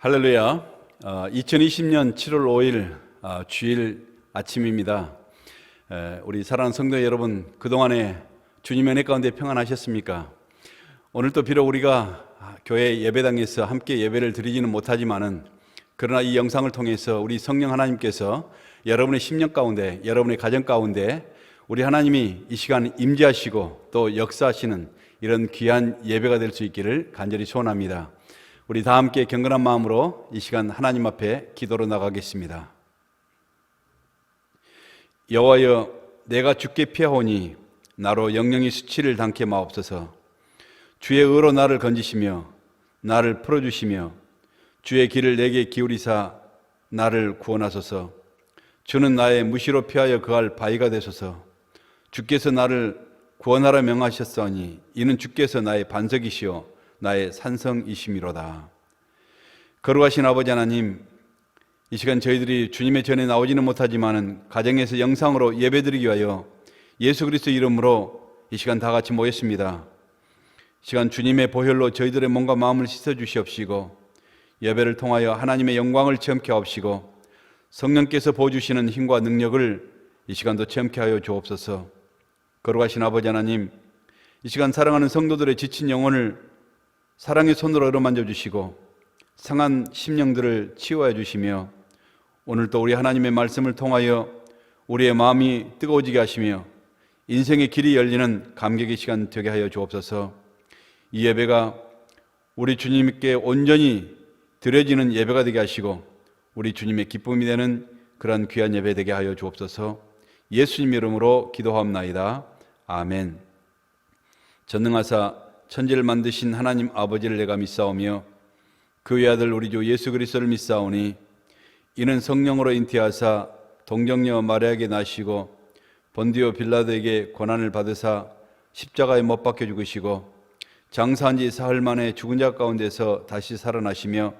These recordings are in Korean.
할렐루야. 2020년 7월 5일 주일 아침입니다. 우리 사랑하는 성도 여러분, 그동안에 주님의 은혜 가운데 평안하셨습니까? 오늘 또 비록 우리가 교회 예배당에서 함께 예배를 드리지는 못하지만은, 그러나 이 영상을 통해서 우리 성령 하나님께서 여러분의 심령 가운데, 여러분의 가정 가운데 우리 하나님이 이 시간 임재하시고 또 역사하시는 이런 귀한 예배가 될 수 있기를 간절히 소원합니다. 우리 다 함께 경건한 마음으로 이 시간 하나님 앞에 기도로 나가겠습니다. 여호와여, 내가 주께 피하오니 나로 영영이 수치를 당케 마옵소서. 주의 의로 나를 건지시며 나를 풀어주시며 주의 길을 내게 기울이사 나를 구원하소서. 주는 나의 무시로 피하여 거할 바위가 되소서. 주께서 나를 구원하라 명하셨사오니 이는 주께서 나의 반석이시오 나의 산성이심이로다. 거룩하신 아버지 하나님, 이 시간 저희들이 주님의 전에 나오지는 못하지만은 가정에서 영상으로 예배드리기 위하여 예수 그리스도 이름으로 이 시간 다 같이 모였습니다. 이 시간 주님의 보혈로 저희들의 몸과 마음을 씻어 주시옵시고 예배를 통하여 하나님의 영광을 체험케 하옵시고 성령께서 보여주시는 힘과 능력을 이 시간도 체험케 하여 주옵소서. 거룩하신 아버지 하나님, 이 시간 사랑하는 성도들의 지친 영혼을 사랑의 손으로 어루만져 주시고 상한 심령들을 치유하여 주시며 오늘도 우리 하나님의 말씀을 통하여 우리의 마음이 뜨거워지게 하시며 인생의 길이 열리는 감격의 시간 되게 하여 주옵소서. 이 예배가 우리 주님께 온전히 드려지는 예배가 되게 하시고 우리 주님의 기쁨이 되는 그런 귀한 예배 되게 하여 주옵소서. 예수님 이름으로 기도하옵나이다. 아멘. 전능하사 천지를 만드신 하나님 아버지를 내가 믿사오며 그 외아들 우리 주 예수 그리스도를 믿사오니 이는 성령으로 잉태하사 동정녀 마리아에게 나시고 본디오 빌라도에게 고난을 받으사 십자가에 못 박혀 죽으시고 장사한 지 사흘 만에 죽은 자 가운데서 다시 살아나시며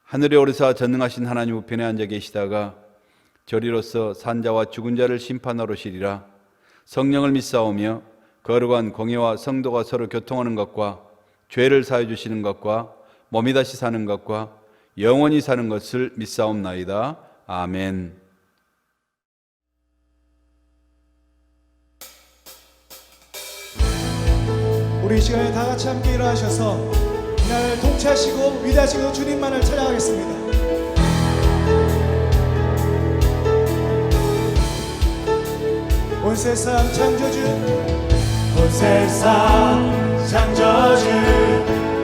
하늘에 오르사 전능하신 하나님 우편에 앉아 계시다가 저리로서 산자와 죽은 자를 심판하러 오시리라. 성령을 믿사오며 거룩한 공예와 성도가 서로 교통하는 것과 죄를 사해 주시는 것과 몸이 다시 사는 것과 영원히 사는 것을 믿사옵나이다. 아멘. 우리 이 시간에 다 같이 함께 일어나셔서 이날 통치하시고 위대하시고 주님만을 찬양하겠습니다. 온 세상 창조주, 온 세상 창조주,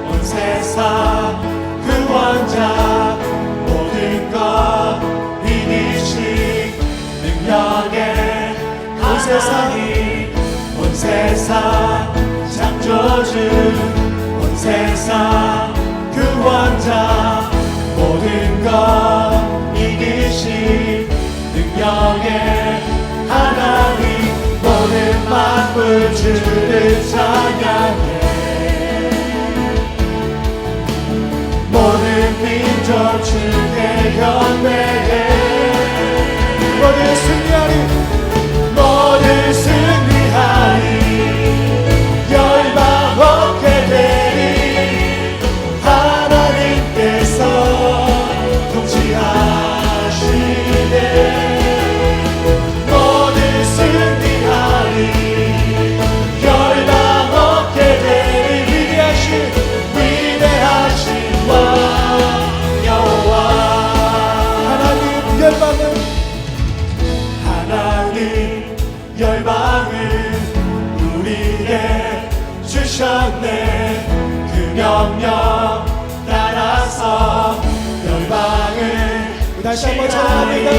온 세상 구원자, 모든 것 이기신 능력의 하나님, 온 세상 창조주, 온 세상 구원자, 모든 것 이기신 능력의 하나님, 모든 만물 주를 찬양해. 모든 민족 주께 경배해. 모든 승리하리, 모든 승리하리. 열방 얻게 되리. 하나님께서 통치하시네. 그 명령 따라서 열방을 다시 한번 찬양합니다.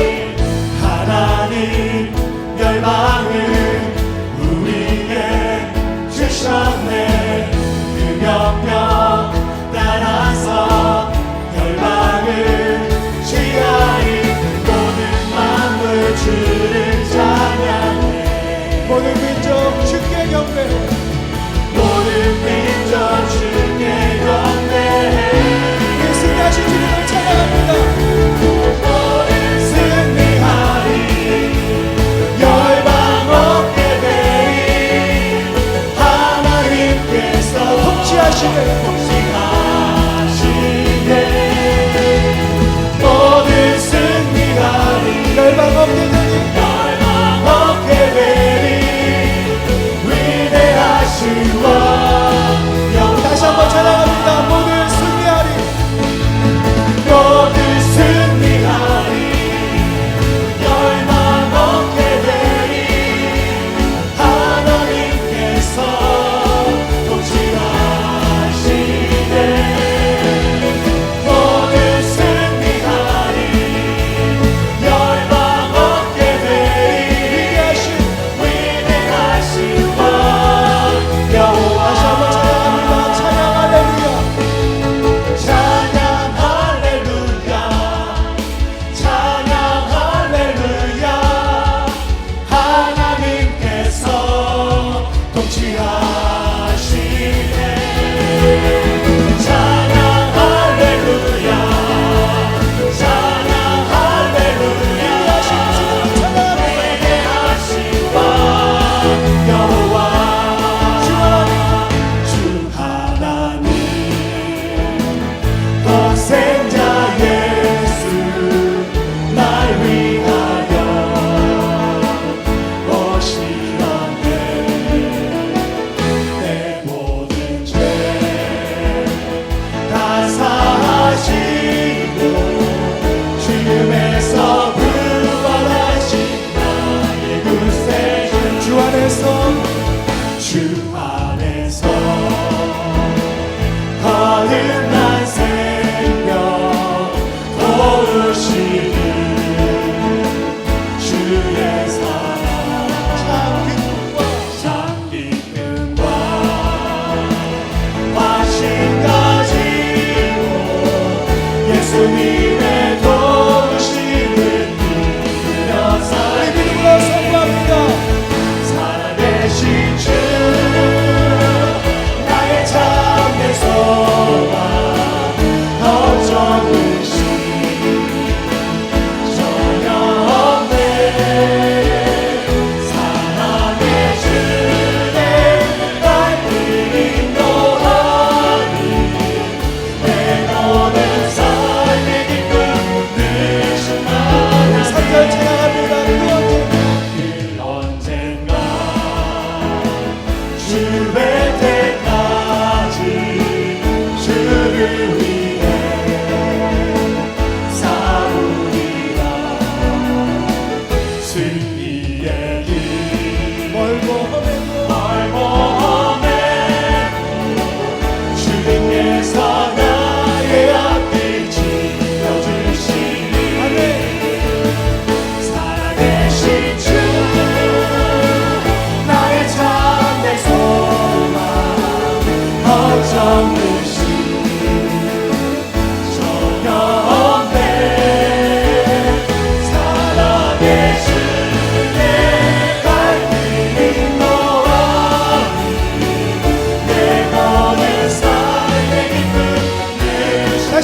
하나님 열방을 우리에게 주셨네. 그 명령 따라서 열방을 취하리. 모든 만물 주를 찬양해. 모든 민족 주께 경배해. 모든 민족 주께 경배해. 승리하신 주님을 찬양합니다. 모든 승리하리. 열방 얻게 되리. 하나님께서 통치하시네.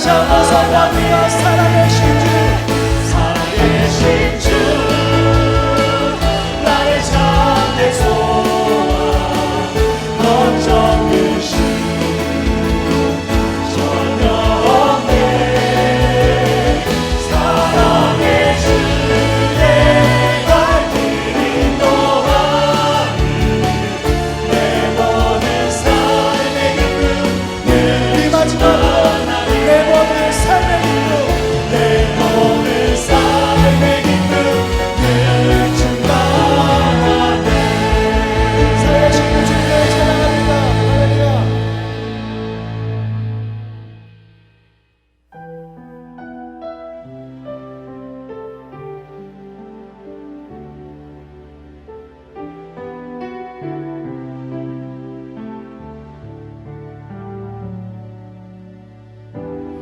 다시 한번 선포합니다. 살아계신 주 살아계신 주 나의 참된 소망 걱정 근심 전혀 없네 사랑의 주 내 발길 인도하니 내 모든 삶의 기쁨 이 마지막으로 내 모든 삶의 기쁨 내 모든 삶의 기쁨 늘 충만하네 살아계신 주님을 찬양합니다. 할렐루야.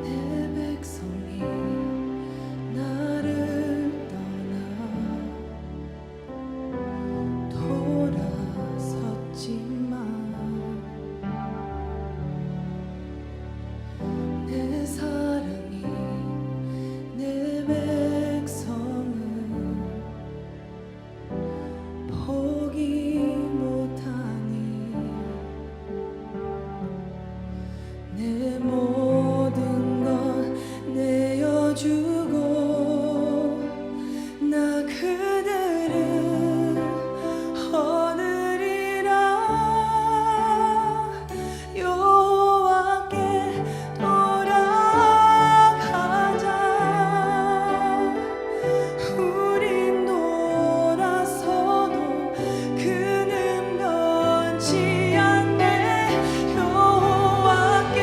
내 백성이 나를 떠나 돌아섰지만 내 사랑이 내 백성을 포기 못하니 내 모든 것 내어주고 나 그들을 얻으리라 여호와께 돌아가자 우린 돌아서도 그는 변치 않네 여호와께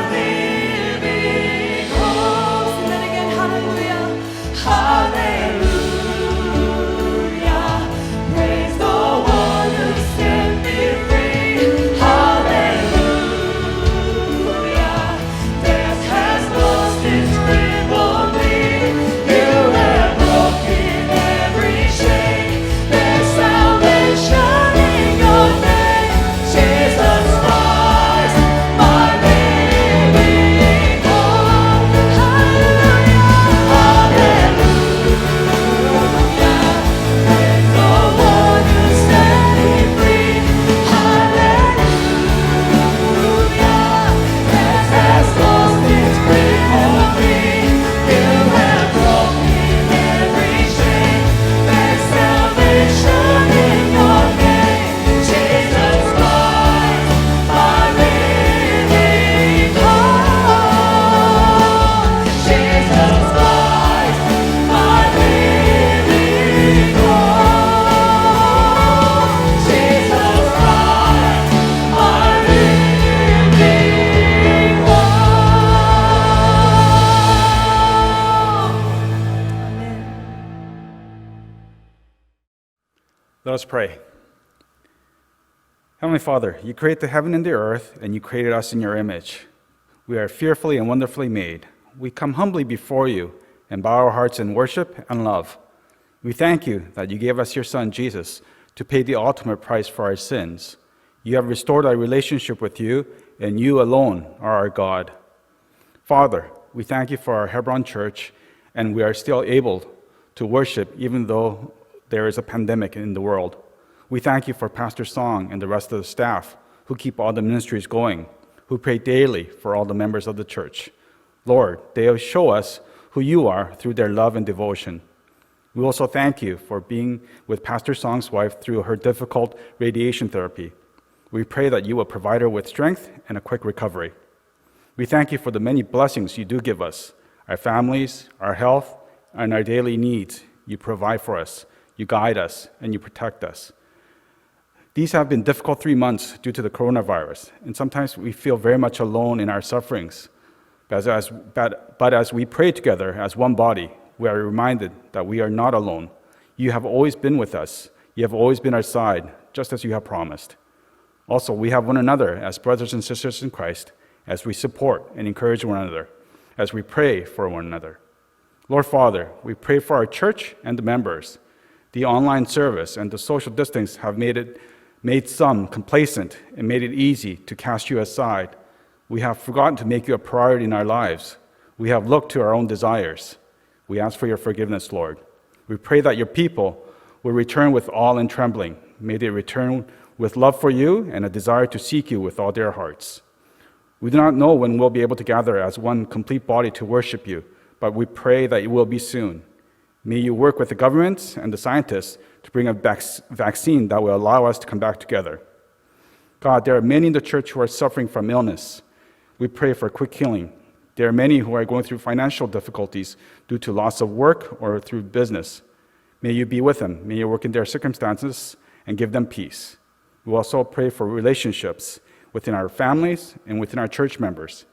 living hope. Sing that again. Hallelujah. Hallelujah. Praise the one who set me free. Hallelujah. Death has lost its grip on me. You have broken every chain. There's salvation in your name. Jesus Christ, my living hope. Let us pray. Heavenly Father, you create the heaven and the earth, and you created us in your image. We are fearfully and wonderfully made. We come humbly before you and bow our hearts in worship and love. We thank you that you gave us your Son, Jesus, to pay the ultimate price for our sins. You have restored our relationship with you, and you alone are our God. Father, we thank you for our Hebron Church, and we are still able to worship even though there is a pandemic in the world. We thank you for Pastor Song and the rest of the staff who keep all the ministries going, who pray daily for all the members of the church. Lord, they show us who you are through their love and devotion. We also thank you for being with Pastor Song's wife through her difficult radiation therapy. We pray that you will provide her with strength and a quick recovery. We thank you for the many blessings you do give us, our families, our health, and our daily needs. You provide for us, you guide us, and you protect us. These have been difficult 3 months due to the coronavirus, and sometimes we feel very much alone in our sufferings. But as we pray together as one body, we are reminded that we are not alone. You have always been with us. You have always been our side, just as you have promised. Also, we have one another as brothers and sisters in Christ, as we support and encourage one another, as we pray for one another. Lord Father, we pray for our church and the members. The online service and the social distance have made some complacent and made it easy to cast you aside. We have forgotten to make you a priority in our lives. We have looked to our own desires. We ask for your forgiveness, Lord. We pray that your people will return with awe and trembling. May they return with love for you and a desire to seek you with all their hearts. We do not know when we'll be able to gather as one complete body to worship you, but we pray that it will be soon. May you work with the governments and the scientists to bring a vaccine that will allow us to come back together. God, there are many in the church who are suffering from illness. We pray for quick healing. There are many who are going through financial difficulties due to loss of work or through business. May you be with them. May you work in their circumstances and give them peace. We also pray for relationships within our families and within our church members.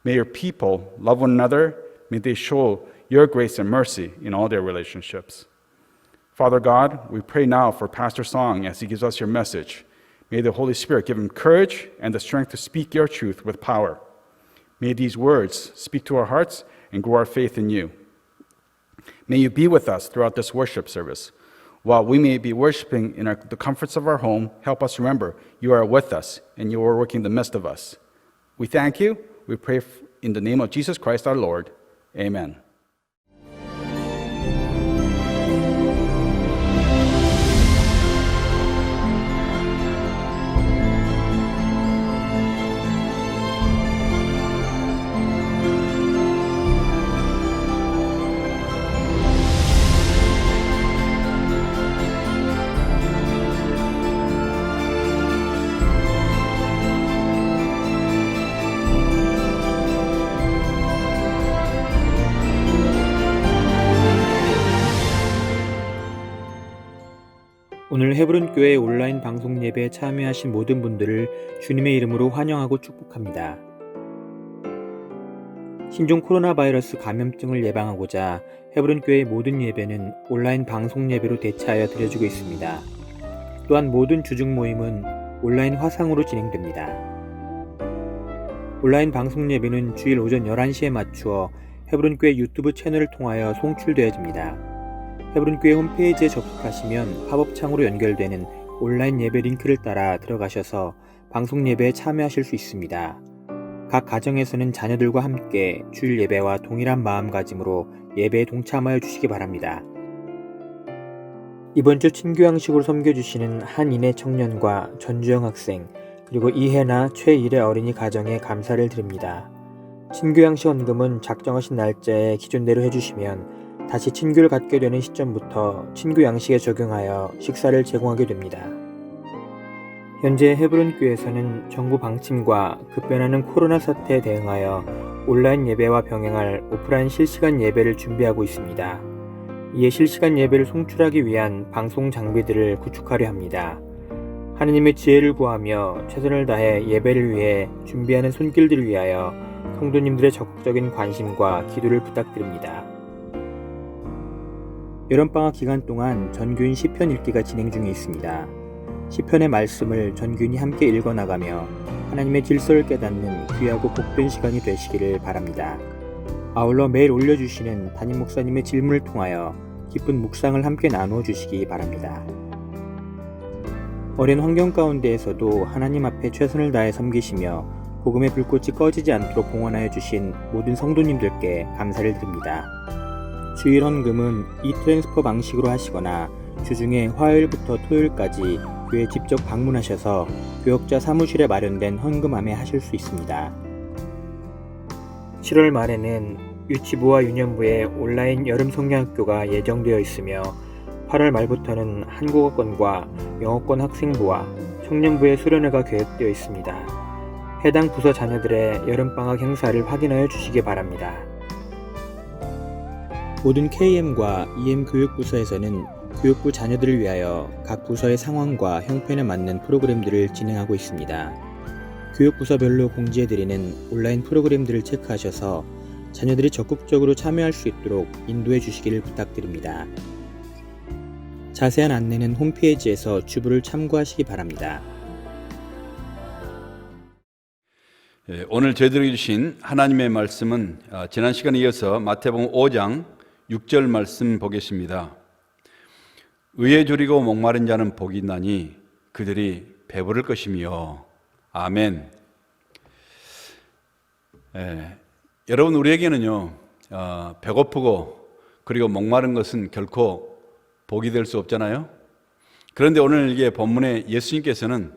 May your people love one another. May they show your grace and mercy in all their relationships. Father God, we pray now for Pastor Song as he gives us your message. May the Holy Spirit give him courage and the strength to speak your truth with power. May these words speak to our hearts and grow our faith in you. May you be with us throughout this worship service. While we may be worshiping in the comforts of our home, help us remember you are with us and you are working in the midst of us. We thank you. We pray in the name of Jesus Christ our Lord. Amen. 오늘 헤브론 교회 온라인 방송 예배에 참여하신 모든 분들을 주님의 이름으로 환영하고 축복합니다. 신종 코로나 바이러스 감염증을 예방하고자 헤브론 교회의 모든 예배는 온라인 방송 예배로 대체하여 드려지고 있습니다. 또한 모든 주중 모임은 온라인 화상으로 진행됩니다. 온라인 방송 예배는 주일 오전 11시에 맞추어 헤브론 교회 유튜브 채널을 통하여 송출되어집니다. 헤브론 교회 홈페이지에 접속하시면 팝업 창으로 연결되는 온라인 예배 링크를 따라 들어가셔서 방송 예배에 참여하실 수 있습니다. 각 가정에서는 자녀들과 함께 주일 예배와 동일한 마음가짐으로 예배에 동참하여 주시기 바랍니다. 이번 주 친교양식으로 섬겨주시는 한인의 청년과 전주영 학생, 그리고 이혜나 최일의 어린이 가정에 감사를 드립니다. 친교양식 헌금은 작정하신 날짜에 기준대로 해주시면 다시 친교를 갖게 되는 시점부터 친교양식에 적용하여 식사를 제공하게 됩니다. 현재 헤브론 교회에서는 정부 방침과 급변하는 코로나 사태에 대응하여 온라인 예배와 병행할 오프라인 실시간 예배를 준비하고 있습니다. 이에 실시간 예배를 송출하기 위한 방송 장비들을 구축하려 합니다. 하느님의 지혜를 구하며 최선을 다해 예배를 위해 준비하는 손길들을 위하여 성도님들의 적극적인 관심과 기도를 부탁드립니다. 여름방학 기간 동안 전교인 시편 읽기가 진행 중에 있습니다. 시편의 말씀을 전교인이 함께 읽어나가며 하나님의 질서를 깨닫는 귀하고 복된 시간이 되시기를 바랍니다. 아울러 매일 올려주시는 담임 목사님의 질문을 통하여 깊은 묵상을 함께 나누어 주시기 바랍니다. 어린 환경 가운데에서도 하나님 앞에 최선을 다해 섬기시며 복음의 불꽃이 꺼지지 않도록 봉헌하여 주신 모든 성도님들께 감사를 드립니다. 주일 헌금은 이트랜스퍼 방식으로 하시거나 주중에 화요일부터 토요일까지 교회 직접 방문하셔서 교역자 사무실에 마련된 헌금함에 하실 수 있습니다. 7월 말에는 유치부와 유년부의 온라인 여름 성경학교가 예정되어 있으며 8월 말부터는 한국어권과 영어권 학생부와 청년부의 수련회가 계획되어 있습니다. 해당 부서 자녀들의 여름방학 행사를 확인하여 주시기 바랍니다. 모든 KM과 EM 교육부서에서는 교육부 자녀들을 위하여 각 부서의 상황과 형편에 맞는 프로그램들을 진행하고 있습니다. 교육부서별로 공지해드리는 온라인 프로그램들을 체크하셔서 자녀들이 적극적으로 참여할 수 있도록 인도해 주시기를 부탁드립니다. 자세한 안내는 홈페이지에서 주부를 참고하시기 바랍니다. 오늘 저희들에게 주신 하나님의 말씀은 지난 시간에 이어서 마태복음 5장 6절 말씀 보겠습니다. 의에 줄이고 목마른 자는 복이 있나니 그들이 배부를 것이며. 아멘. 여러분, 우리에게는요 배고프고 그리고 목마른 것은 결코 복이 될 수 없잖아요. 그런데 오늘 이게 본문에 예수님께서는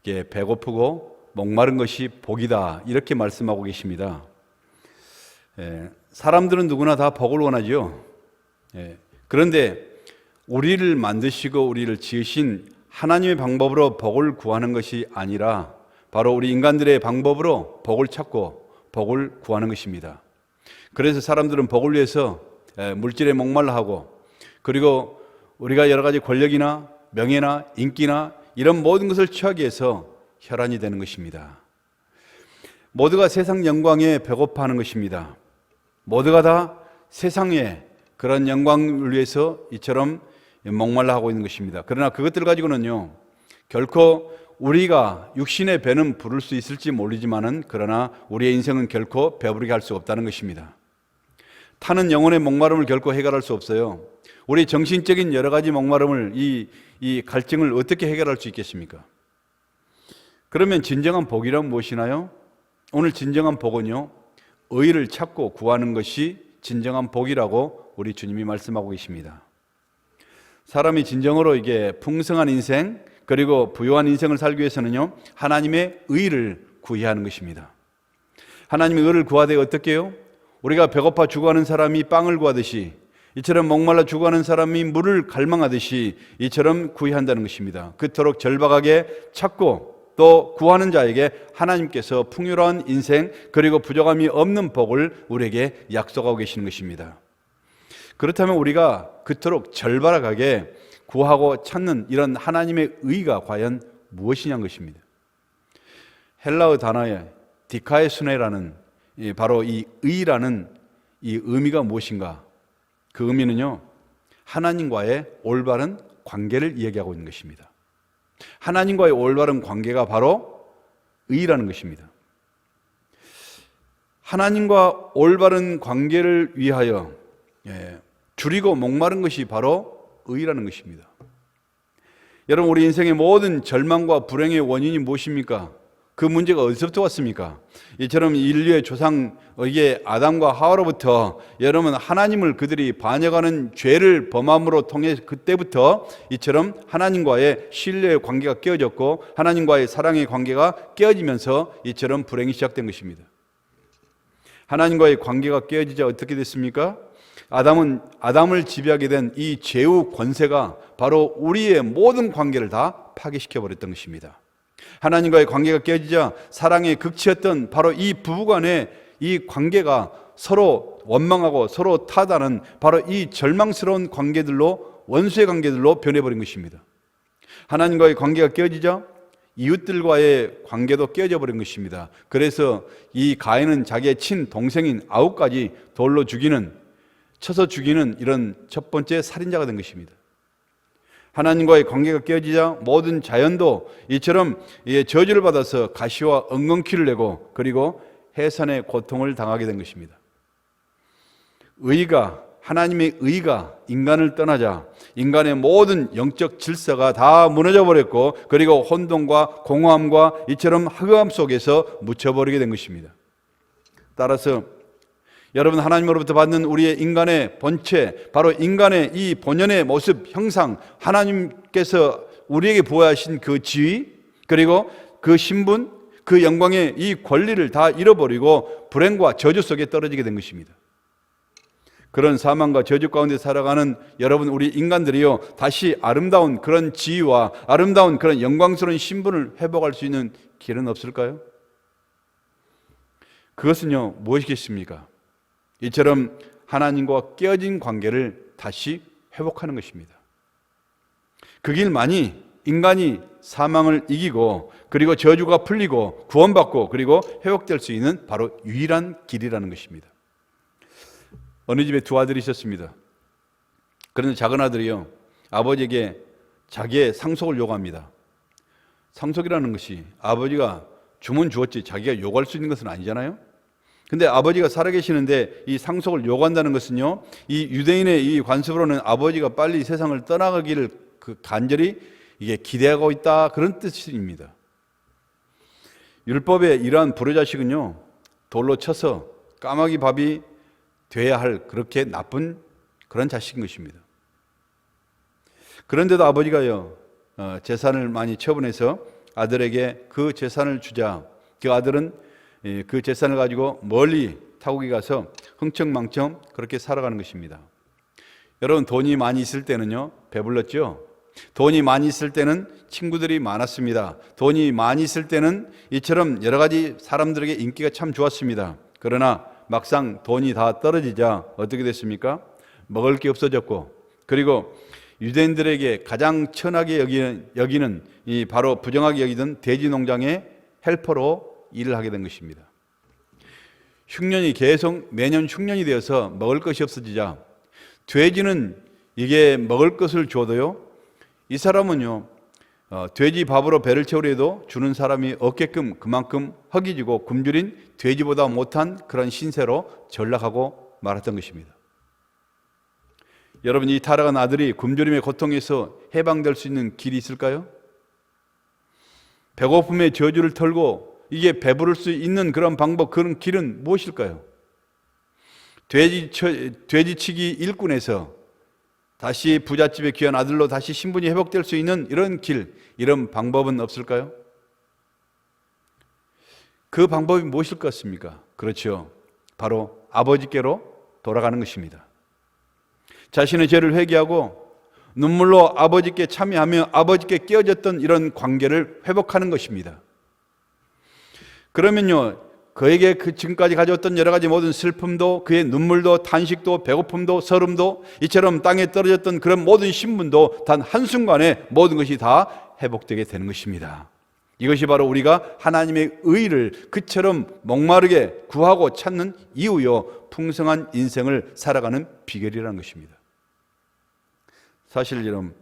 이게 배고프고 목마른 것이 복이다 이렇게 말씀하고 계십니다. 사람들은 누구나 다 복을 원하죠. 그런데 우리를 만드시고 우리를 지으신 하나님의 방법으로 복을 구하는 것이 아니라 바로 우리 인간들의 방법으로 복을 찾고 복을 구하는 것입니다. 그래서 사람들은 복을 위해서 물질에 목말라 하고, 그리고 우리가 여러 가지 권력이나 명예나 인기나 이런 모든 것을 취하기 위해서 혈안이 되는 것입니다. 모두가 세상 영광에 배고파하는 것입니다. 모두가 다 세상의 그런 영광을 위해서 이처럼 목말라 하고 있는 것입니다. 그러나 그것들 가지고는요 결코 우리가 육신의 배는 부를 수 있을지 모르지만은 그러나 우리의 인생은 결코 배부르게 할 수 없다는 것입니다. 타는 영혼의 목마름을 결코 해결할 수 없어요. 우리 정신적인 여러 가지 목마름을 이 갈증을 어떻게 해결할 수 있겠습니까? 그러면 진정한 복이란 무엇이나요? 오늘 진정한 복은요 의를 찾고 구하는 것이 진정한 복이라고 우리 주님이 말씀하고 계십니다. 사람이 진정으로 이게 풍성한 인생 그리고 부유한 인생을 살기 위해서는요 하나님의 의를 구해야 하는 것입니다. 하나님의 의를 구하되 어떻게 해요? 우리가 배고파 죽어가는 사람이 빵을 구하듯이, 이처럼 목말라 죽어가는 사람이 물을 갈망하듯이 이처럼 구해야 한다는 것입니다. 그토록 절박하게 찾고 또 구하는 자에게 하나님께서 풍요로운 인생 그리고 부족함이 없는 복을 우리에게 약속하고 계시는 것입니다. 그렇다면 우리가 그토록 절박하게 구하고 찾는 이런 하나님의 의가 과연 무엇이냐는 것입니다. 헬라어 단어에 디카에수네라는 바로 이 의라는 이 의미가 무엇인가? 그 의미는요, 하나님과의 올바른 관계를 이야기하고 있는 것입니다. 하나님과의 올바른 관계가 바로 의라는 것입니다. 하나님과 올바른 관계를 위하여 줄이고 목마른 것이 바로 의라는 것입니다. 여러분, 우리 인생의 모든 절망과 불행의 원인이 무엇입니까? 그 문제가 어디서부터 왔습니까? 이처럼 인류의 조상 이게 아담과 하와로부터 여러분 하나님을 그들이 반역하는 죄를 범함으로 통해 그때부터 이처럼 하나님과의 신뢰의 관계가 깨어졌고 하나님과의 사랑의 관계가 깨어지면서 이처럼 불행이 시작된 것입니다. 하나님과의 관계가 깨어지자 어떻게 됐습니까? 아담을 지배하게 된 이 죄의 권세가 바로 우리의 모든 관계를 다 파괴시켜 버렸던 것입니다. 하나님과의 관계가 깨지자 사랑의 극치였던 바로 이 부부간의 이 관계가 서로 원망하고 서로 타다는 바로 이 절망스러운 관계들로 원수의 관계들로 변해버린 것입니다. 하나님과의 관계가 깨지자 이웃들과의 관계도 깨져 버린 것입니다. 그래서 이 가인은 자기의 친동생인 아웃까지 돌로 죽이는, 쳐서 죽이는 이런 첫 번째 살인자가 된 것입니다. 하나님과의 관계가 깨어지자 모든 자연도 이처럼 저주를 받아서 가시와 엉겅퀴를 내고 그리고 해산의 고통을 당하게 된 것입니다. 하나님의 의가 인간을 떠나자 인간의 모든 영적 질서가 다 무너져 버렸고 그리고 혼돈과 공허함과 이처럼 허무함 속에서 묻혀버리게 된 것입니다. 따라서 여러분, 하나님으로부터 받는 우리의 인간의 본체, 바로 인간의 이 본연의 모습, 형상, 하나님께서 우리에게 부여하신 그 지위, 그리고 그 신분, 그 영광의 이 권리를 다 잃어버리고 불행과 저주 속에 떨어지게 된 것입니다. 그런 사망과 저주 가운데 살아가는 여러분, 우리 인간들이요, 다시 아름다운 그런 지위와 아름다운 그런 영광스러운 신분을 회복할 수 있는 길은 없을까요? 그것은요, 무엇이겠습니까? 이처럼 하나님과 깨어진 관계를 다시 회복하는 것입니다. 그 길만이 인간이 사망을 이기고 그리고 저주가 풀리고 구원받고 그리고 회복될 수 있는 바로 유일한 길이라는 것입니다. 어느 집에 두 아들이 있었습니다. 그런데 작은 아들이요, 아버지에게 자기의 상속을 요구합니다. 상속이라는 것이 아버지가 주면 주었지 자기가 요구할 수 있는 것은 아니잖아요. 근데 아버지가 살아계시는데 이 상속을 요구한다는 것은요, 이 유대인의 이 관습으로는 아버지가 빨리 세상을 떠나가기를 간절히 이게 기대하고 있다, 그런 뜻입니다. 율법의 이러한 불효자식은요, 돌로 쳐서 까마귀 밥이 돼야 할 그렇게 나쁜 그런 자식인 것입니다. 그런데도 아버지가요, 재산을 많이 처분해서 아들에게 그 재산을 주자. 그 아들은 그 재산을 가지고 멀리 타국에 가서 흥청망청 그렇게 살아가는 것입니다. 여러분, 돈이 많이 있을 때는요, 배불렀죠? 돈이 많이 있을 때는 친구들이 많았습니다. 돈이 많이 있을 때는 이처럼 여러 가지 사람들에게 인기가 참 좋았습니다. 그러나 막상 돈이 다 떨어지자 어떻게 됐습니까? 먹을 게 없어졌고, 그리고 유대인들에게 가장 천하게 여기는 이 바로 부정하게 여기던 돼지 농장의 헬퍼로 일을 하게 된 것입니다. 흉년이 계속 매년 흉년이 되어서 먹을 것이 없어지자 돼지는 이게 먹을 것을 줘도요, 이 사람은요, 돼지 밥으로 배를 채우려 해도 주는 사람이 없게끔 그만큼 허기지고 굶주린 돼지보다 못한 그런 신세로 전락하고 말았던 것입니다. 여러분, 이 타락한 아들이 굶주림의 고통에서 해방될 수 있는 길이 있을까요? 배고픔의 저주를 털고 이게 배부를 수 있는 그런 방법, 그런 길은 무엇일까요? 돼지치기 일꾼에서 다시 부잣집의 귀한 아들로 다시 신분이 회복될 수 있는 이런 길, 이런 방법은 없을까요? 그 방법이 무엇일 것 같습니까? 그렇죠. 바로 아버지께로 돌아가는 것입니다. 자신의 죄를 회개하고 눈물로 아버지께 참여하며 아버지께 깨어졌던 이런 관계를 회복하는 것입니다. 그러면요, 그에게 그 지금까지 가져왔던 여러 가지 모든 슬픔도, 그의 눈물도, 탄식도, 배고픔도, 서름도, 이처럼 땅에 떨어졌던 그런 모든 신분도 단 한순간에 모든 것이 다 회복되게 되는 것입니다. 이것이 바로 우리가 하나님의 의를 그처럼 목마르게 구하고 찾는 이유요, 풍성한 인생을 살아가는 비결이라는 것입니다. 사실 여러분,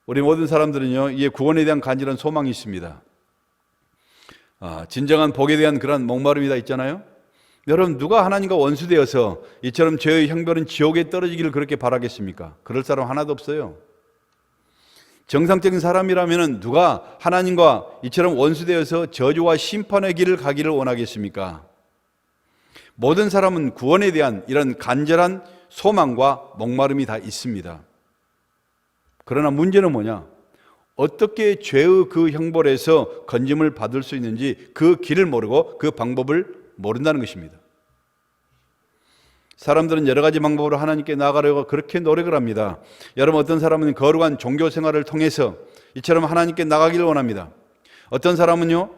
우리 모든 사람들은요, 이 구원에 대한 간절한 소망이 있습니다. 진정한 복에 대한 그런 목마름이 다 있잖아요. 여러분, 누가 하나님과 원수되어서 이처럼 죄의 형벌은 지옥에 떨어지기를 그렇게 바라겠습니까? 그럴 사람 하나도 없어요. 정상적인 사람이라면 누가 하나님과 이처럼 원수되어서 저주와 심판의 길을 가기를 원하겠습니까? 모든 사람은 구원에 대한 이런 간절한 소망과 목마름이 다 있습니다. 그러나 문제는 뭐냐? 어떻게 죄의 그 형벌에서 건짐을 받을 수 있는지 그 길을 모르고 그 방법을 모른다는 것입니다. 사람들은 여러 가지 방법으로 하나님께 나아가려고 그렇게 노력을 합니다. 여러분, 어떤 사람은 거룩한 종교 생활을 통해서 이처럼 하나님께 나가기를 원합니다. 어떤 사람은요,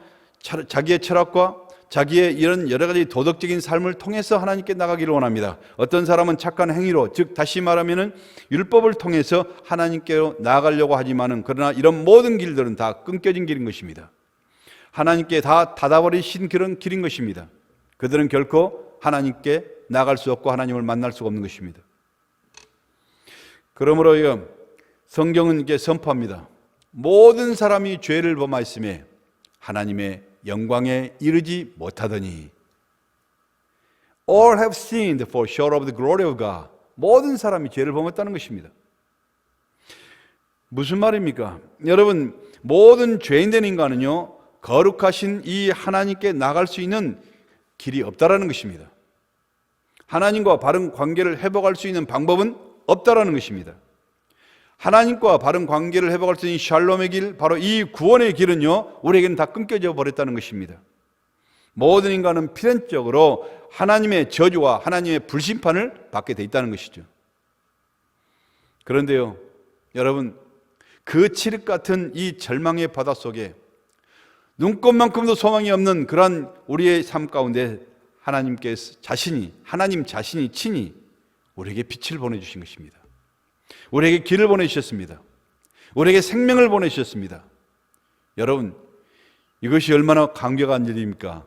자기의 철학과 자기의 이런 여러 가지 도덕적인 삶을 통해서 하나님께 나가기를 원합니다. 어떤 사람은 착한 행위로, 즉 다시 말하면은 율법을 통해서 하나님께로 나아가려고 하지만은, 그러나 이런 모든 길들은 다 끊겨진 길인 것입니다. 하나님께 다 닫아버리신 그런 길인 것입니다. 그들은 결코 하나님께 나갈 수 없고 하나님을 만날 수가 없는 것입니다. 그러므로 성경은 이렇게 선포합니다. 모든 사람이 죄를 범하였음에 하나님의 영광에 이르지 못하더니, All have sinned for short of the glory of God. 모든 사람이 죄를 범했다는 것입니다. 무슨 말입니까? 여러분, 모든 죄인된 인간은요, 거룩하신 이 하나님께 나갈 수 있는 길이 없다라는 것입니다. 하나님과 바른 관계를 회복할 수 있는 방법은 없다라는 것입니다. 하나님과 바른 관계를 회복할 수 있는 샬롬의 길, 바로 이 구원의 길은요, 우리에게는 다 끊겨져 버렸다는 것입니다. 모든 인간은 필연적으로 하나님의 저주와 하나님의 불심판을 받게 돼 있다는 것이죠. 그런데요, 여러분, 그 칠흑 같은 이 절망의 바다 속에 눈꽃만큼도 소망이 없는 그러한 우리의 삶 가운데 하나님 자신이 친히 우리에게 빛을 보내주신 것입니다. 우리에게 길을 보내주셨습니다. 우리에게 생명을 보내주셨습니다. 여러분, 이것이 얼마나 감격한 일입니까?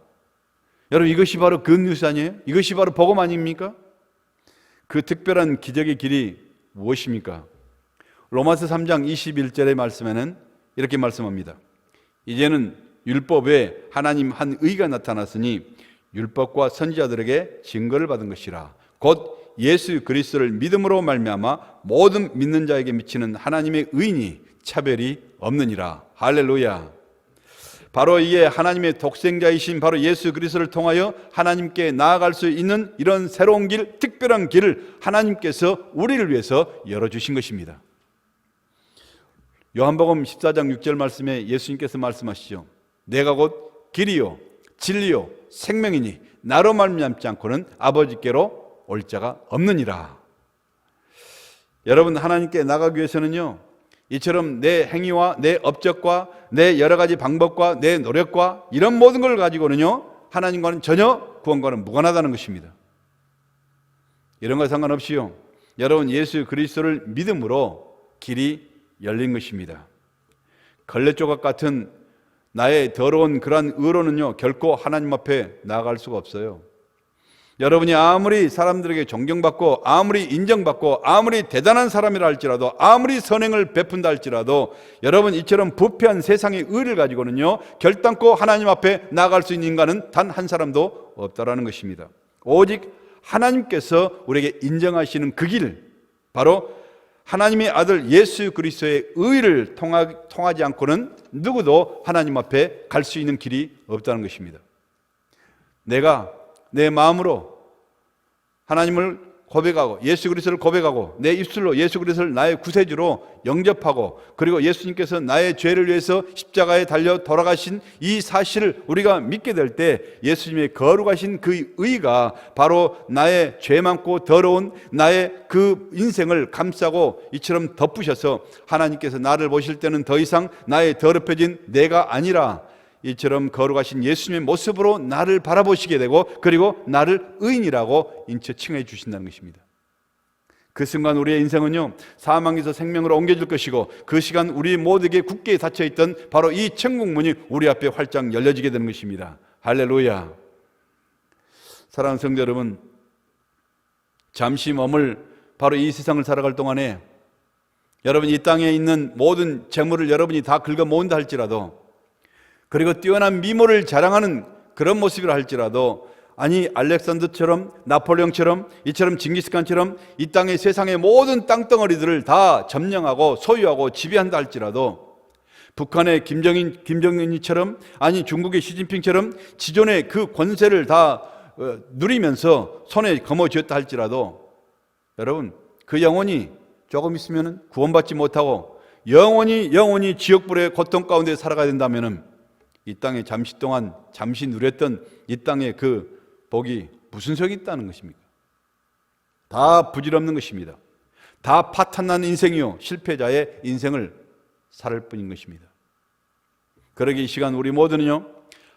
여러분, 이것이 바로 굿뉴스 아니에요? 이것이 바로 복음 아닙니까? 그 특별한 기적의 길이 무엇입니까? 로마서 3장 21절의 말씀에는 이렇게 말씀합니다. 이제는 율법에 하나님 한 의가 나타났으니 율법과 선지자들에게 증거를 받은 것이라. 곧 예수 그리스도를 믿음으로 말미암아 모든 믿는 자에게 미치는 하나님의 의인이 차별이 없느니라. 할렐루야. 바로 이에 하나님의 독생자이신 바로 예수 그리스도를 통하여 하나님께 나아갈 수 있는 이런 새로운 길, 특별한 길을 하나님께서 우리를 위해서 열어주신 것입니다. 요한복음 14장 6절 말씀에 예수님께서 말씀하시죠. 내가 곧 길이요 진리요 생명이니 나로 말미암지 않고는 아버지께로 올 자가 없느니라. 여러분, 하나님께 나가기 위해서는요, 이처럼 내 행위와 내 업적과 내 여러 가지 방법과 내 노력과 이런 모든 걸 가지고는요, 하나님과는 전혀 구원과는 무관하다는 것입니다. 이런 거 상관없이요, 여러분, 예수 그리스도를 믿음으로 길이 열린 것입니다. 걸레조각 같은 나의 더러운 그러한 의로는요, 결코 하나님 앞에 나아갈 수가 없어요. 여러분이 아무리 사람들에게 존경받고 아무리 인정받고 아무리 대단한 사람이라 할지라도 아무리 선행을 베푼다 할지라도 여러분, 이처럼 부패한 세상의 의를 가지고는요, 결단코 하나님 앞에 나아갈 수 있는 인간은 단 한 사람도 없다라는 것입니다. 오직 하나님께서 우리에게 인정하시는 그 길, 바로 하나님의 아들 예수 그리스도의 의를 통하지 않고는 누구도 하나님 앞에 갈 수 있는 길이 없다는 것입니다. 내가 내 마음으로 하나님을 고백하고 예수 그리스도를 고백하고 내 입술로 예수 그리스도를 나의 구세주로 영접하고, 그리고 예수님께서 나의 죄를 위해서 십자가에 달려 돌아가신 이 사실을 우리가 믿게 될 때 예수님의 거룩하신 그 의가 바로 나의 죄 많고 더러운 나의 그 인생을 감싸고 이처럼 덮으셔서 하나님께서 나를 보실 때는 더 이상 나의 더럽혀진 내가 아니라 이처럼 거룩하신 예수님의 모습으로 나를 바라보시게 되고, 그리고 나를 의인이라고 인쳐 칭해 주신다는 것입니다. 그 순간 우리의 인생은요, 사망에서 생명으로 옮겨질 것이고, 그 시간 우리 모두에게 굳게 닫혀있던 바로 이 천국문이 우리 앞에 활짝 열려지게 되는 것입니다. 할렐루야. 사랑하는 성도 여러분, 잠시 머물 바로 이 세상을 살아갈 동안에 여러분 이 땅에 있는 모든 재물을 여러분이 다 긁어 모은다 할지라도, 그리고 뛰어난 미모를 자랑하는 그런 모습이라 할지라도, 아니 알렉산더처럼, 나폴레옹처럼, 이처럼 징기스칸처럼 이 땅의 세상의 모든 땅덩어리들을 다 점령하고 소유하고 지배한다 할지라도, 북한의 김정은이처럼, 아니 중국의 시진핑처럼 지존의 그 권세를 다 누리면서 손에 거머쥐었다 할지라도, 여러분 그 영혼이 조금 있으면 구원받지 못하고 영원히 지옥불의 고통 가운데 살아가야 된다면 이 땅에 잠시 동안 잠시 누렸던 이 땅의 그 복이 무슨 소용이 있다는 것입니까? 다 부질없는 것입니다. 다 파탄난 인생이요, 실패자의 인생을 살 뿐인 것입니다. 그러기 이 시간 우리 모두는요,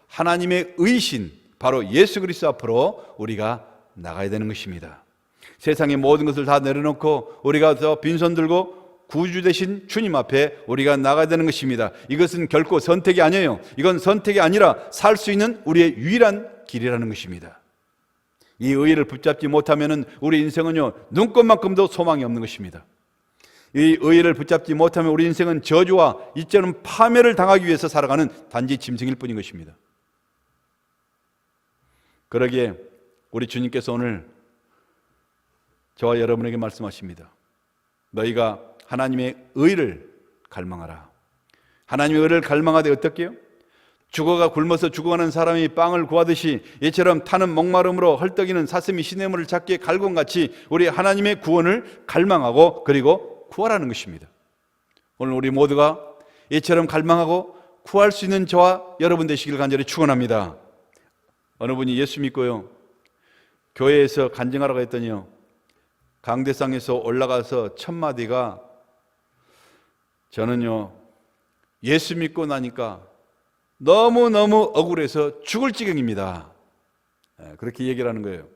하나님의 의신 바로 예수 그리스도 앞으로 우리가 나가야 되는 것입니다. 세상의 모든 것을 다 내려놓고 우리가 더 빈손 들고 구주 되신 주님 앞에 우리가 나가야 되는 것입니다. 이것은 결코 선택이 아니에요. 이건 선택이 아니라 살 수 있는 우리의 유일한 길이라는 것입니다. 이 의의를 붙잡지 못하면 우리 인생은요, 눈꽃만큼도 소망이 없는 것입니다. 이 의의를 붙잡지 못하면 우리 인생은 저주와 이처럼 파멸을 당하기 위해서 살아가는 단지 짐승일 뿐인 것입니다. 그러기에 우리 주님께서 오늘 저와 여러분에게 말씀하십니다. 너희가 하나님의 의를 갈망하라. 하나님의 의를 갈망하되 어떻게 해요? 죽어가 굶어서 죽어가는 사람이 빵을 구하듯이 이처럼 타는 목마름으로 헐떡이는 사슴이 시냇물을 찾기에 갈곤같이 우리 하나님의 구원을 갈망하고 그리고 구하라는 것입니다. 오늘 우리 모두가 이처럼 갈망하고 구할 수 있는 저와 여러분 되시길 간절히 축원합니다. 어느 분이 예수 믿고요, 교회에서 간증하라고 했더니요, 강대상에서 올라가서 첫 마디가, 저는요 예수 믿고 나니까 너무너무 억울해서 죽을 지경입니다. 그렇게 얘기를 하는 거예요.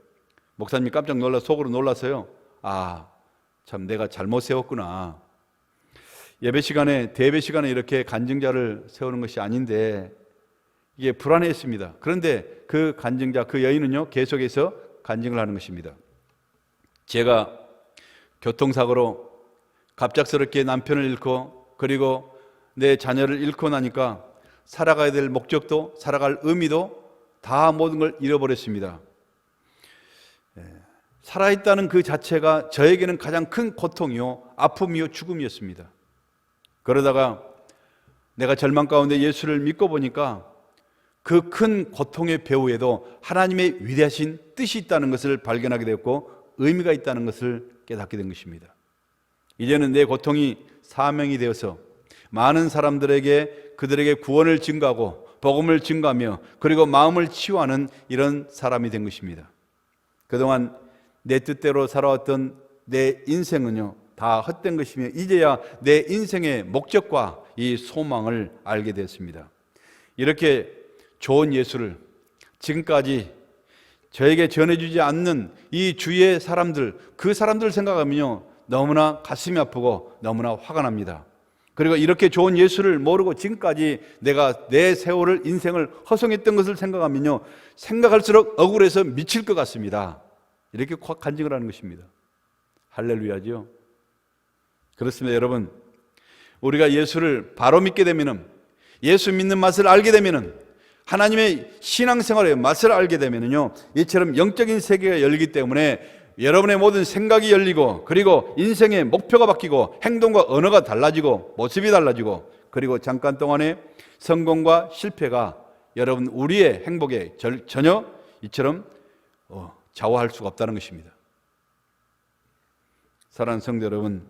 목사님이 깜짝 놀라 속으로 놀라서요, 아, 참 내가 잘못 세웠구나. 예배 시간에, 대배 시간에 이렇게 간증자를 세우는 것이 아닌데 이게 불안했습니다. 그런데 그 간증자, 그 여인은요 계속해서 간증을 하는 것입니다. 제가 교통사고로 갑작스럽게 남편을 잃고 그리고 내 자녀를 잃고 나니까 살아가야 될 목적도 살아갈 의미도 다 모든 걸 잃어버렸습니다. 살아있다는 그 자체가 저에게는 가장 큰 고통이요, 아픔이요, 죽음이었습니다. 그러다가 내가 절망 가운데 예수를 믿고 보니까 그 큰 고통의 배후에도 하나님의 위대하신 뜻이 있다는 것을 발견하게 되었고 의미가 있다는 것을 깨닫게 된 것입니다. 이제는 내 고통이 사명이 되어서 많은 사람들에게 그들에게 구원을 증가하고 복음을 증가하며 그리고 마음을 치유하는 이런 사람이 된 것입니다. 그동안 내 뜻대로 살아왔던 내 인생은요 다 헛된 것이며 이제야 내 인생의 목적과 이 소망을 알게 됐습니다. 이렇게 좋은 예수를 지금까지 저에게 전해주지 않는 이 주위의 사람들, 그 사람들을 생각하면요 너무나 가슴이 아프고 너무나 화가 납니다. 그리고 이렇게 좋은 예수를 모르고 지금까지 내가 내 세월을, 인생을 허송했던 것을 생각하면요 생각할수록 억울해서 미칠 것 같습니다. 이렇게 간증을 하는 것입니다. 할렐루야죠. 그렇습니다. 여러분, 우리가 예수를 바로 믿게 되면은, 예수 믿는 맛을 알게 되면은, 하나님의 신앙생활의 맛을 알게 되면은요 이처럼 영적인 세계가 열리기 때문에 여러분의 모든 생각이 열리고 그리고 인생의 목표가 바뀌고 행동과 언어가 달라지고 모습이 달라지고 그리고 잠깐 동안의 성공과 실패가 여러분 우리의 행복에 전혀 이처럼 좌우할 수가 없다는 것입니다. 사랑하는 성도 여러분,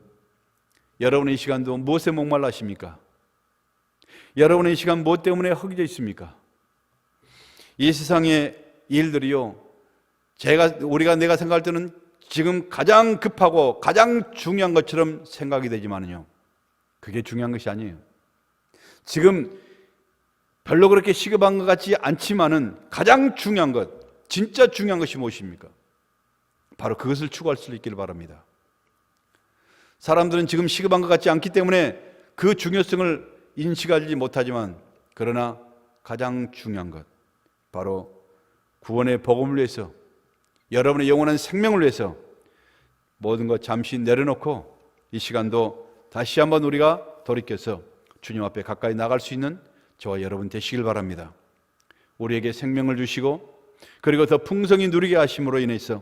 여러분의 이 시간도 무엇에 목말라 하십니까? 여러분의 이 시간 무엇 때문에 허기져 있습니까? 이 세상의 일들이요 내가 생각할 때는 지금 가장 급하고 가장 중요한 것처럼 생각이 되지만요 그게 중요한 것이 아니에요. 지금 별로 그렇게 시급한 것 같지 않지만은 가장 중요한 것, 진짜 중요한 것이 무엇입니까? 바로 그것을 추구할 수 있기를 바랍니다. 사람들은 지금 시급한 것 같지 않기 때문에 그 중요성을 인식하지 못하지만, 그러나 가장 중요한 것, 바로 구원의 복음을 위해서, 여러분의 영원한 생명을 위해서 모든 것 잠시 내려놓고 이 시간도 다시 한번 우리가 돌이켜서 주님 앞에 가까이 나갈 수 있는 저와 여러분 되시길 바랍니다. 우리에게 생명을 주시고 그리고 더 풍성히 누리게 하심으로 인해서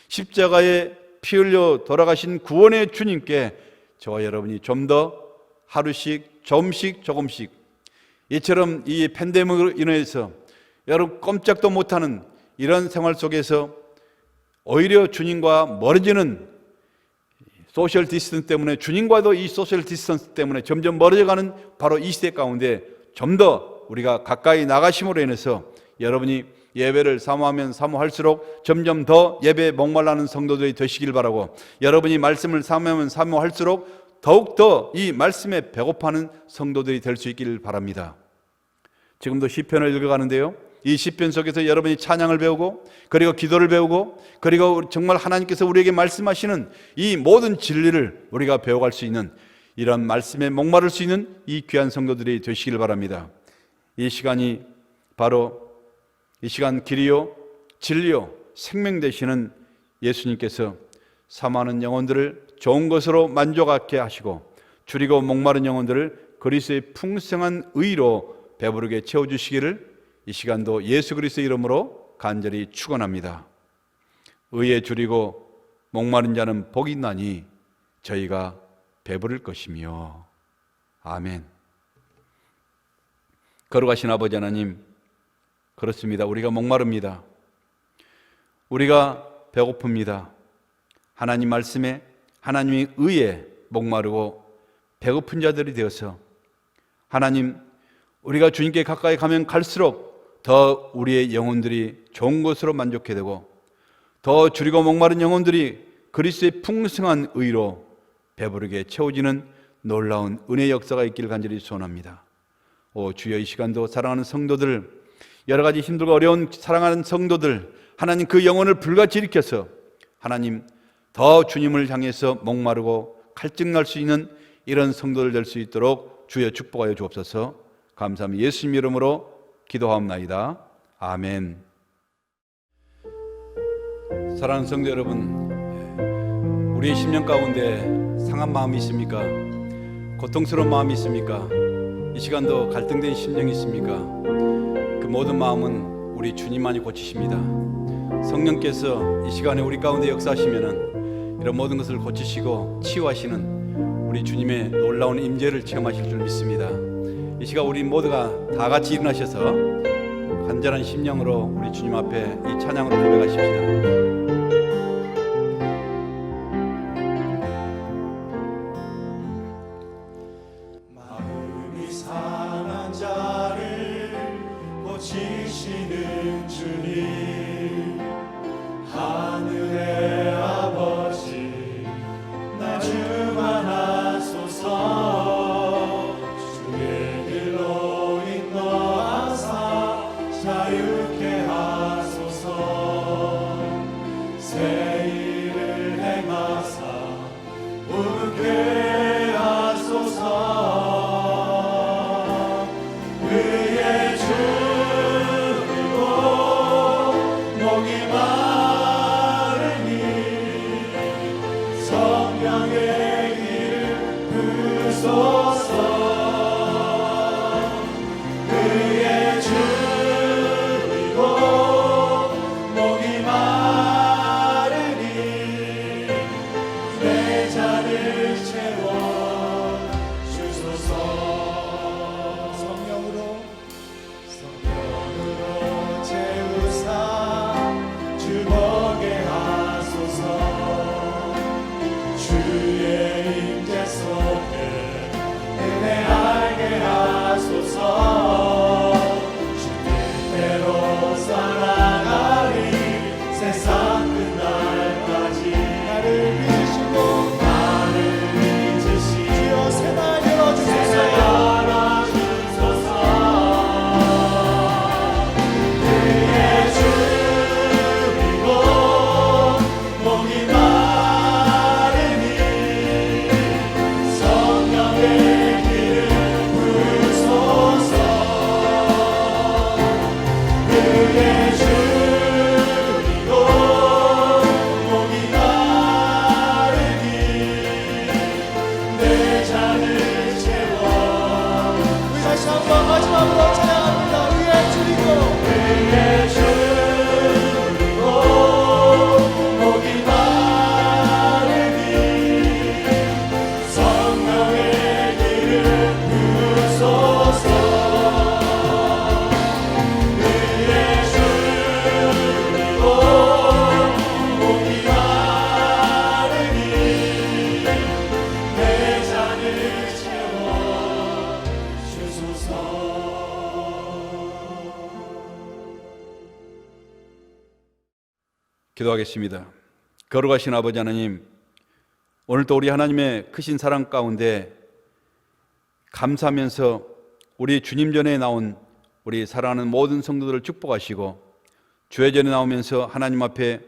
십자가에 피 흘려 돌아가신 구원의 주님께 저와 여러분이 좀 더 하루씩 조금씩 이처럼 이 팬데믹으로 인해서 여러분 꼼짝도 못하는 이런 생활 속에서 오히려 주님과 멀어지는 소셜 디스턴스 때문에, 주님과도 이 소셜 디스턴스 때문에 점점 멀어져가는 바로 이 시대 가운데 좀 더 우리가 가까이 나가심으로 인해서 여러분이 예배를 사모하면 사모할수록 점점 더 예배에 목말라는 성도들이 되시길 바라고, 여러분이 말씀을 사모하면 사모할수록 더욱더 이 말씀에 배고파하는 성도들이 될 수 있기를 바랍니다. 지금도 시편을 읽어가는데요, 이 시편 속에서 여러분이 찬양을 배우고 그리고 기도를 배우고 그리고 정말 하나님께서 우리에게 말씀하시는 이 모든 진리를 우리가 배워갈 수 있는, 이런 말씀에 목마를 수 있는 이 귀한 성도들이 되시길 바랍니다. 이 시간이 바로 이 시간 길이요 진리요 생명 되시는 예수님께서 사모하는 영혼들을 좋은 것으로 만족하게 하시고 줄이고 목마른 영혼들을 그리스도의 풍성한 의로 배부르게 채워주시기를 이 시간도 예수 그리스도의 이름으로 간절히 축원합니다. 의에 줄이고 목마른 자는 복이 있나니 저희가 배부를 것이며. 아멘. 걸어가신 아버지 하나님, 그렇습니다. 우리가 목마릅니다. 우리가 배고픕니다. 하나님 말씀에, 하나님의 의에 목마르고 배고픈 자들이 되어서 하나님, 우리가 주님께 가까이 가면 갈수록 더 우리의 영혼들이 좋은 것으로 만족해 되고 더 줄이고 목마른 영혼들이 그리스도의 풍성한 의로 배부르게 채워지는 놀라운 은혜의 역사가 있기를 간절히 소원합니다. 오 주여, 이 시간도 사랑하는 성도들, 여러 가지 힘들고 어려운 사랑하는 성도들, 하나님 그 영혼을 불같이 일으켜서 하나님 더 주님을 향해서 목마르고 갈증날 수 있는 이런 성도들 될 수 있도록 주여 축복하여 주옵소서. 감사합니다. 예수님 이름으로 기도하옵나이다. 아멘. 사랑하는 성도 여러분, 우리의 심령 가운데 상한 마음이 있습니까? 고통스러운 마음이 있습니까? 이 시간도 갈등된 심령이 있습니까? 그 모든 마음은 우리 주님만이 고치십니다. 성령께서 이 시간에 우리 가운데 역사하시면은 이런 모든 것을 고치시고 치유하시는 우리 주님의 놀라운 임재를 체험하실 줄 믿습니다. 이 시간 우리 모두가 다 같이 일어나셔서 간절한 심령으로 우리 주님 앞에 이 찬양으로 고백하십시다. 마음이 상한 자를 고치시는 주님, 하늘의 아버지 나 충만하소서. 주의 길로 인도하사 자유케 하소서. 새 일을 행하사 웃게 하소서. 의에 줄이고 목이 마르니 성령의 길을 부소서. 의에 줄이고 목이 마르니 내 잔을 채워 주소서. 성령으로 채우사 주보게 하소서. 주의 임재 속에 은혜 알게 하소서. 주 뜻대로 살아가리 세상 끝날까지. 나를 믿으시고 나를 믿으시고 주여 새날 열어주소서. 열어주소서. 의에 줄이고 목이 마르니 기도하겠습니다. 거룩하신 아버지 하나님, 오늘도 우리 하나님의 크신 사랑 가운데 감사하면서 우리 주님 전에 나온 우리 사랑하는 모든 성도들을 축복하시고, 주의 전에 나오면서 하나님 앞에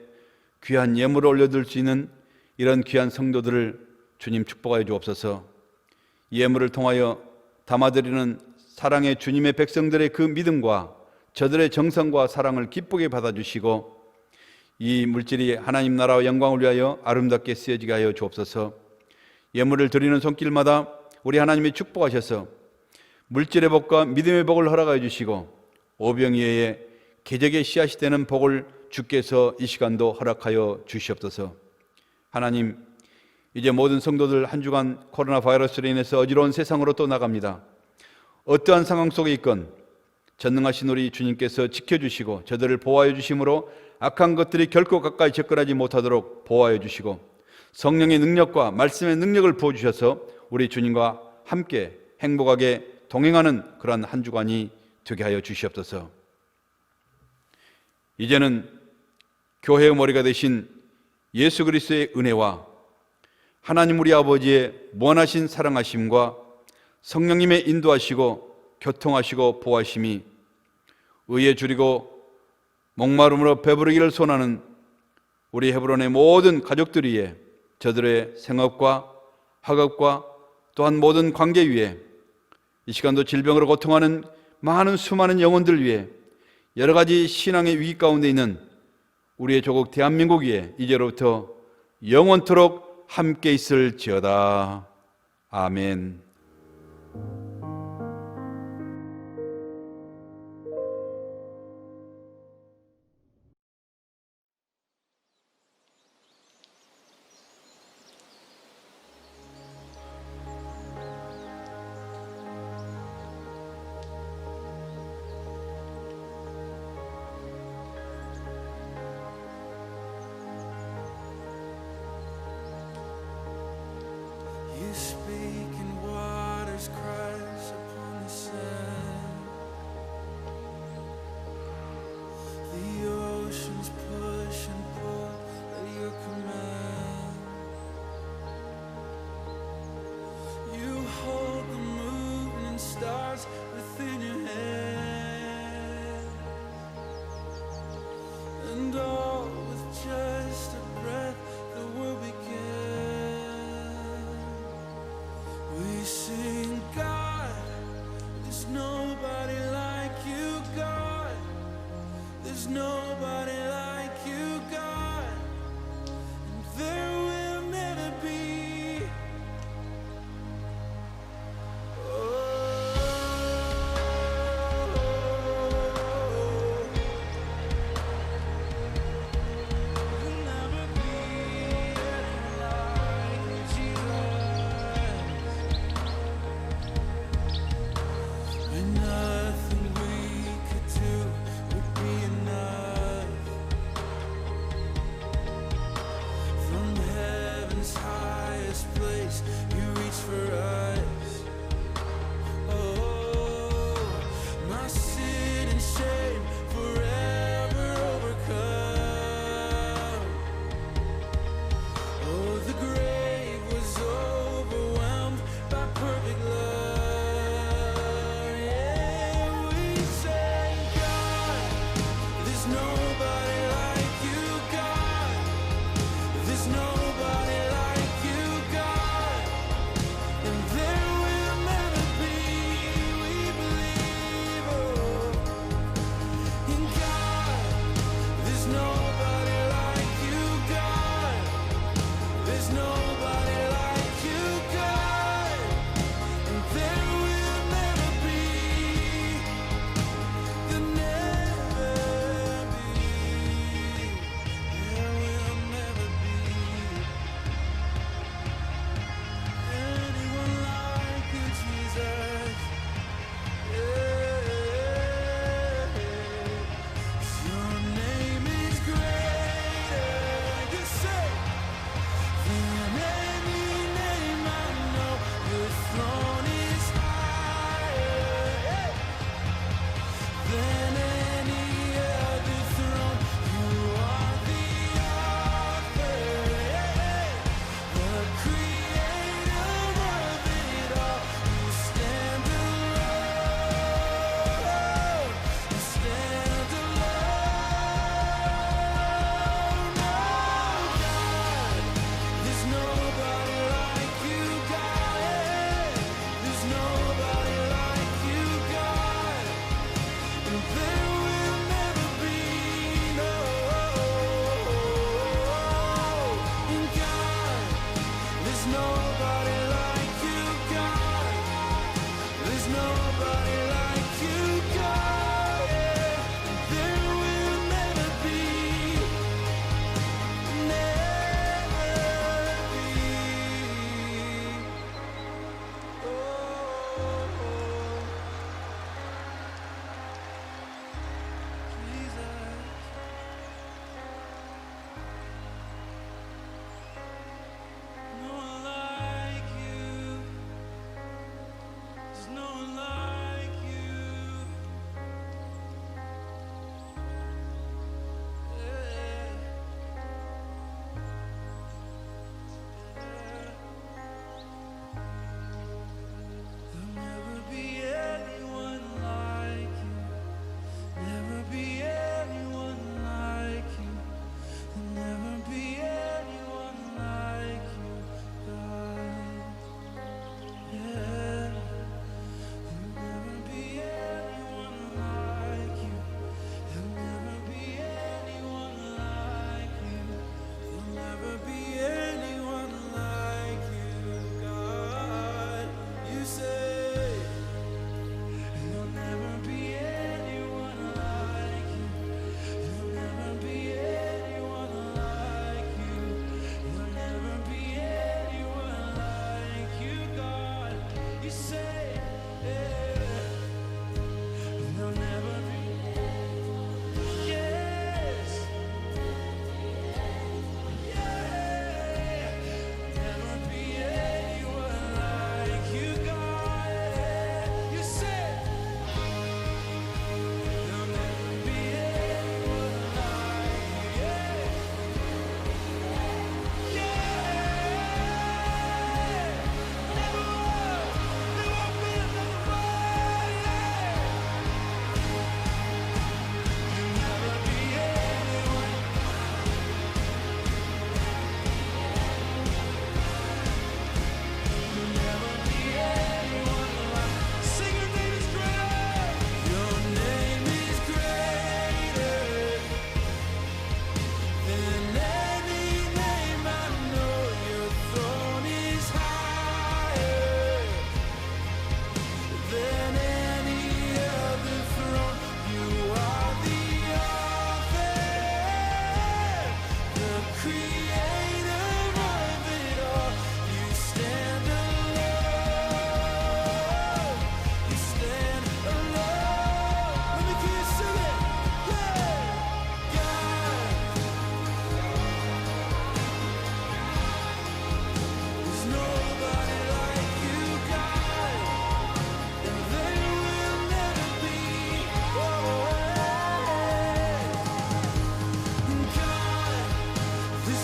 귀한 예물을 올려드릴 수 있는 이런 귀한 성도들을 주님 축복하여 주옵소서. 예물을 통하여 담아드리는 사랑의 주님의 백성들의 그 믿음과 저들의 정성과 사랑을 기쁘게 받아주시고, 이 물질이 하나님 나라와 영광을 위하여 아름답게 쓰여지게 하여 주옵소서. 예물을 드리는 손길마다 우리 하나님이 축복하셔서 물질의 복과 믿음의 복을 허락하여 주시고, 오병이어의 계적의 씨앗이 되는 복을 주께서 이 시간도 허락하여 주시옵소서. 하나님, 이제 모든 성도들 한 주간 코로나 바이러스로 인해서 어지러운 세상으로 또 나갑니다. 어떠한 상황 속에 있건 전능하신 우리 주님께서 지켜주시고 저들을 보호하여 주심으로 악한 것들이 결코 가까이 접근하지 못하도록 보호하여 주시고, 성령의 능력과 말씀의 능력을 부어주셔서 우리 주님과 함께 행복하게 동행하는 그러한 한 주간이 되게 하여 주시옵소서. 이제는 교회의 머리가 되신 예수 그리스도의 은혜와 하나님 우리 아버지의 무한하신 사랑하심과 성령님의 인도하시고 교통하시고 보호하심이 의에 줄이고 목마름으로 배부르기를 소원하는 우리 헤브론의 모든 가족들 위에, 저들의 생업과 학업과 또한 모든 관계 위에, 이 시간도 질병으로 고통하는 많은 수많은 영혼들 위에, 여러 가지 신앙의 위기 가운데 있는 우리의 조국 대한민국 위에 이제로부터 영원토록 함께 있을지어다. 아멘. You speak and waters crash upon the sand. The oceans push and pull at your command. You hold the moon and stars within your hand, and all with just a breath the world began.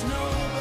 no